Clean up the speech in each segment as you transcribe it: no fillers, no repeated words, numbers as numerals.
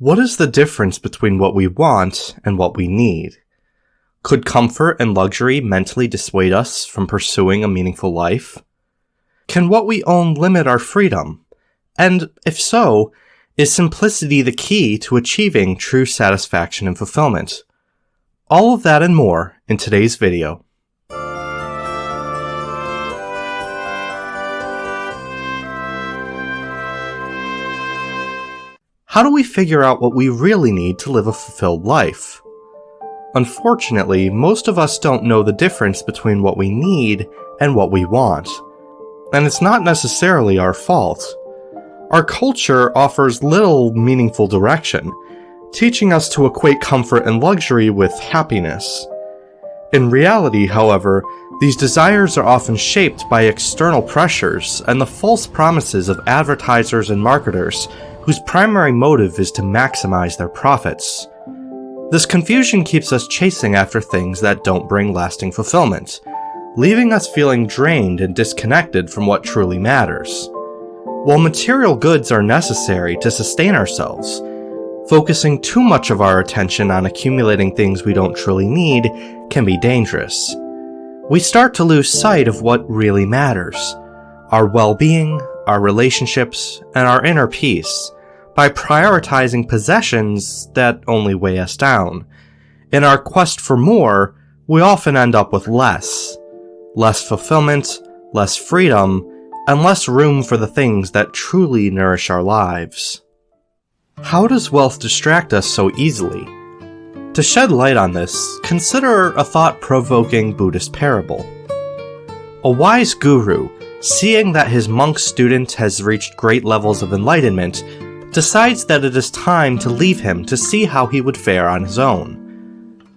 What is the difference between what we want and what we need? Could comfort and luxury mentally dissuade us from pursuing a meaningful life? Can what we own limit our freedom? And if so, is simplicity the key to achieving true satisfaction and fulfillment? All of that and more in today's video. How do we figure out what we really need to live a fulfilled life? Unfortunately, most of us don't know the difference between what we need and what we want. And it's not necessarily our fault. Our culture offers little meaningful direction, teaching us to equate comfort and luxury with happiness. In reality, however, these desires are often shaped by external pressures and the false promises of advertisers and marketers whose primary motive is to maximize their profits. This confusion keeps us chasing after things that don't bring lasting fulfillment, leaving us feeling drained and disconnected from what truly matters. While material goods are necessary to sustain ourselves, focusing too much of our attention on accumulating things we don't truly need can be dangerous. We start to lose sight of what really matters: our well-being, our relationships, and our inner peace, by prioritizing possessions that only weigh us down. In our quest for more, we often end up with less fulfillment, less freedom, and less room for the things that truly nourish our lives. How does wealth distract us so easily? To shed light on this, consider a thought-provoking Buddhist parable. A wise guru, seeing that his monk student has reached great levels of enlightenment, decides that it is time to leave him to see how he would fare on his own.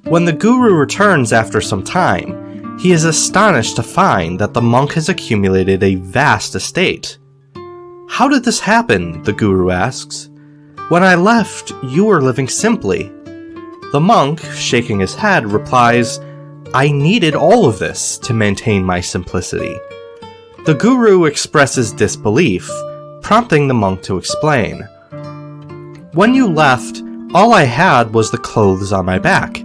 When the guru returns after some time, he is astonished to find that the monk has accumulated a vast estate. "How did this happen?" the guru asks. "When I left, you were living simply." The monk, shaking his head, replies, "I needed all of this to maintain my simplicity." The guru expresses disbelief, prompting the monk to explain. "When you left, all I had was the clothes on my back,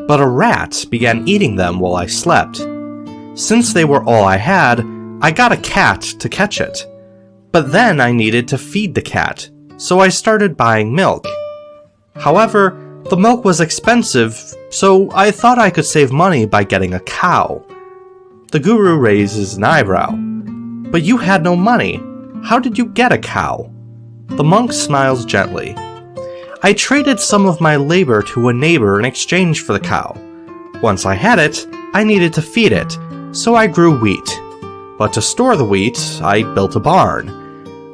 but a rat began eating them while I slept. Since they were all I had, I got a cat to catch it. But then I needed to feed the cat, so I started buying milk. However, the milk was expensive, so I thought I could save money by getting a cow." The guru raises an eyebrow. "But you had no money. How did you get a cow?" The monk smiles gently. "I traded some of my labor to a neighbor in exchange for the cow. Once I had it, I needed to feed it, so I grew wheat. But to store the wheat, I built a barn.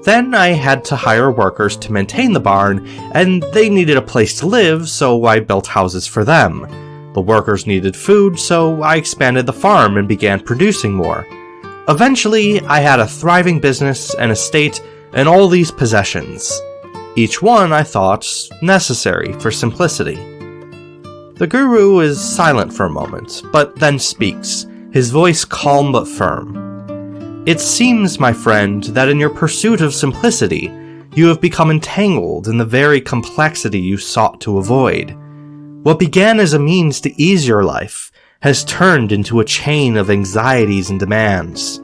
Then I had to hire workers to maintain the barn, and they needed a place to live, so I built houses for them. The workers needed food, so I expanded the farm and began producing more. Eventually, I had a thriving business, an estate, and all these possessions. Each one, I thought, necessary for simplicity." The guru is silent for a moment, but then speaks, his voice calm but firm. "It seems, my friend, that in your pursuit of simplicity, you have become entangled in the very complexity you sought to avoid. What began as a means to ease your life has turned into a chain of anxieties and demands.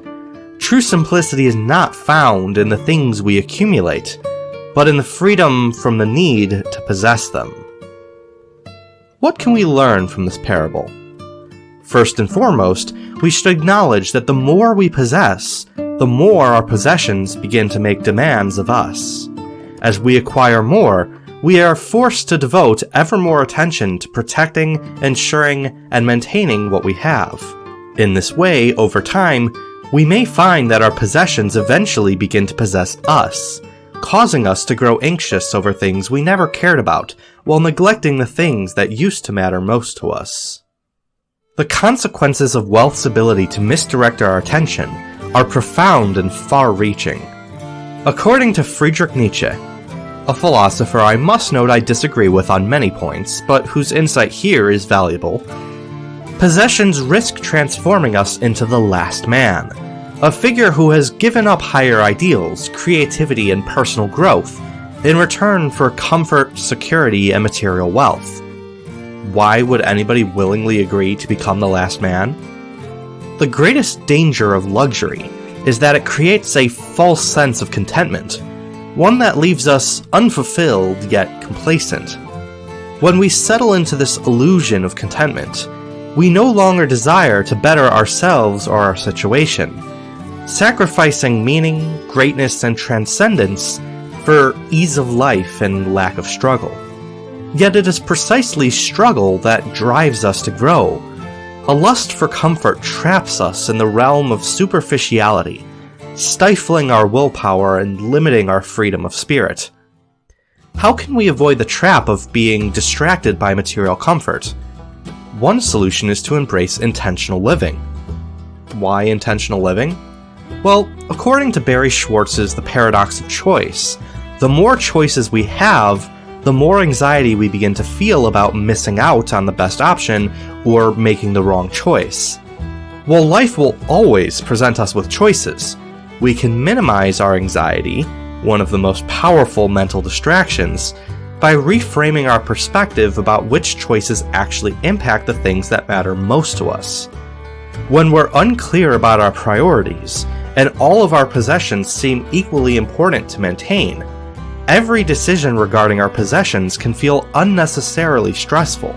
True simplicity is not found in the things we accumulate, but in the freedom from the need to possess them." What can we learn from this parable? First and foremost, we should acknowledge that the more we possess, the more our possessions begin to make demands of us. As we acquire more, we are forced to devote ever more attention to protecting, ensuring, and maintaining what we have. In this way, over time, we may find that our possessions eventually begin to possess us, causing us to grow anxious over things we never cared about, while neglecting the things that used to matter most to us. The consequences of wealth's ability to misdirect our attention are profound and far-reaching. According to Friedrich Nietzsche, a philosopher I must note I disagree with on many points, but whose insight here is valuable, possessions risk transforming us into the last man, a figure who has given up higher ideals, creativity, and personal growth in return for comfort, security, and material wealth. Why would anybody willingly agree to become the last man? The greatest danger of luxury is that it creates a false sense of contentment, one that leaves us unfulfilled yet complacent. When we settle into this illusion of contentment, we no longer desire to better ourselves or our situation, sacrificing meaning, greatness, and transcendence for ease of life and lack of struggle. Yet it is precisely struggle that drives us to grow. A lust for comfort traps us in the realm of superficiality, stifling our willpower and limiting our freedom of spirit. How can we avoid the trap of being distracted by material comfort? One solution is to embrace intentional living. Why intentional living? Well, according to Barry Schwartz's The Paradox of Choice, the more choices we have, the more anxiety we begin to feel about missing out on the best option or making the wrong choice. While life will always present us with choices, we can minimize our anxiety, one of the most powerful mental distractions, by reframing our perspective about which choices actually impact the things that matter most to us. When we're unclear about our priorities, and all of our possessions seem equally important to maintain, every decision regarding our possessions can feel unnecessarily stressful.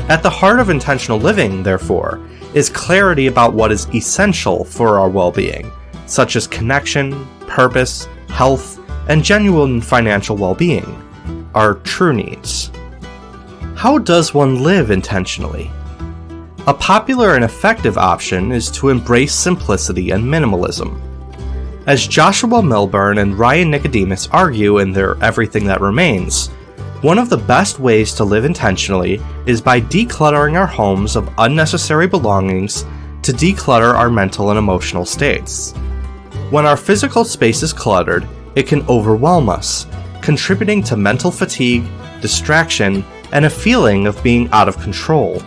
At the heart of intentional living, therefore, is clarity about what is essential for our well-being, such as connection, purpose, health, and genuine financial well-being, our true needs. How does one live intentionally? A popular and effective option is to embrace simplicity and minimalism. As Joshua Milburn and Ryan Nicodemus argue in their Everything That Remains, one of the best ways to live intentionally is by decluttering our homes of unnecessary belongings to declutter our mental and emotional states. When our physical space is cluttered, it can overwhelm us, contributing to mental fatigue, distraction, and a feeling of being out of control.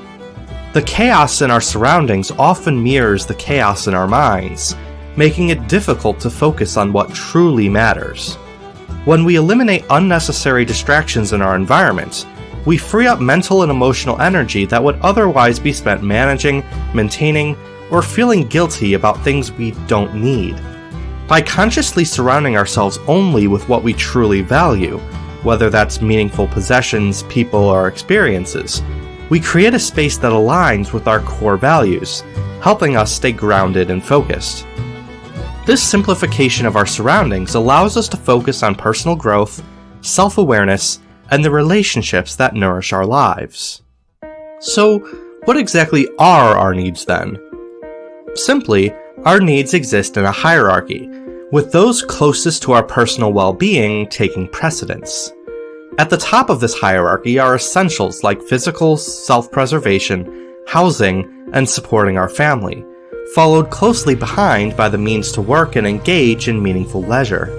The chaos in our surroundings often mirrors the chaos in our minds, making it difficult to focus on what truly matters. When we eliminate unnecessary distractions in our environment, we free up mental and emotional energy that would otherwise be spent managing, maintaining, or feeling guilty about things we don't need. By consciously surrounding ourselves only with what we truly value, whether that's meaningful possessions, people, or experiences, we create a space that aligns with our core values, helping us stay grounded and focused. This simplification of our surroundings allows us to focus on personal growth, self-awareness, and the relationships that nourish our lives. So, what exactly are our needs then? Simply, our needs exist in a hierarchy, with those closest to our personal well-being taking precedence. At the top of this hierarchy are essentials like physical self-preservation, housing, and supporting our family, followed closely behind by the means to work and engage in meaningful leisure.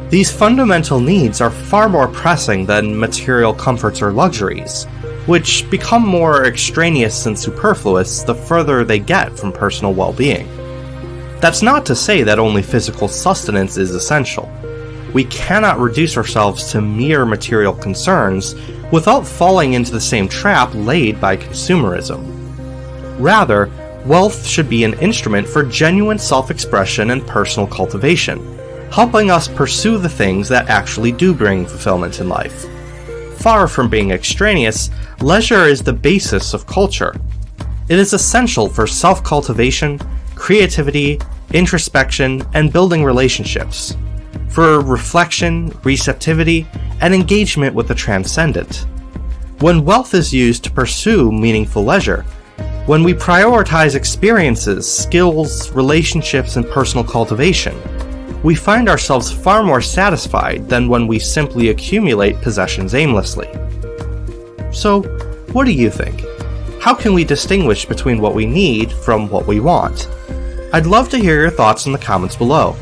These fundamental needs are far more pressing than material comforts or luxuries, which become more extraneous and superfluous the further they get from personal well-being. That's not to say that only physical sustenance is essential. We cannot reduce ourselves to mere material concerns without falling into the same trap laid by consumerism. Rather, wealth should be an instrument for genuine self-expression and personal cultivation, helping us pursue the things that actually do bring fulfillment in life. Far from being extraneous, leisure is the basis of culture. It is essential for self-cultivation, creativity, introspection, and building relationships, for reflection, receptivity, and engagement with the transcendent. When wealth is used to pursue meaningful leisure, when we prioritize experiences, skills, relationships, and personal cultivation, we find ourselves far more satisfied than when we simply accumulate possessions aimlessly. So, what do you think? How can we distinguish between what we need from what we want? I'd love to hear your thoughts in the comments below.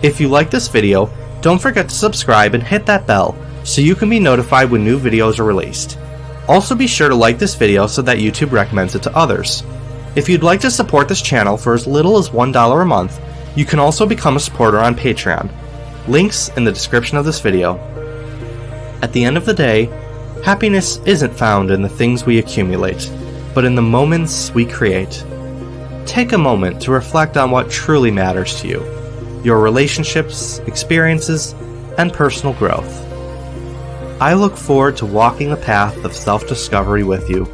If you like this video, don't forget to subscribe and hit that bell so you can be notified when new videos are released. Also be sure to like this video so that YouTube recommends it to others. If you'd like to support this channel for as little as $1 a month, you can also become a supporter on Patreon. Links in the description of this video. At the end of the day, happiness isn't found in the things we accumulate, but in the moments we create. Take a moment to reflect on what truly matters to you, your relationships, experiences, and personal growth. I look forward to walking the path of self-discovery with you.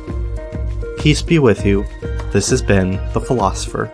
Peace be with you. This has been The Philosopher.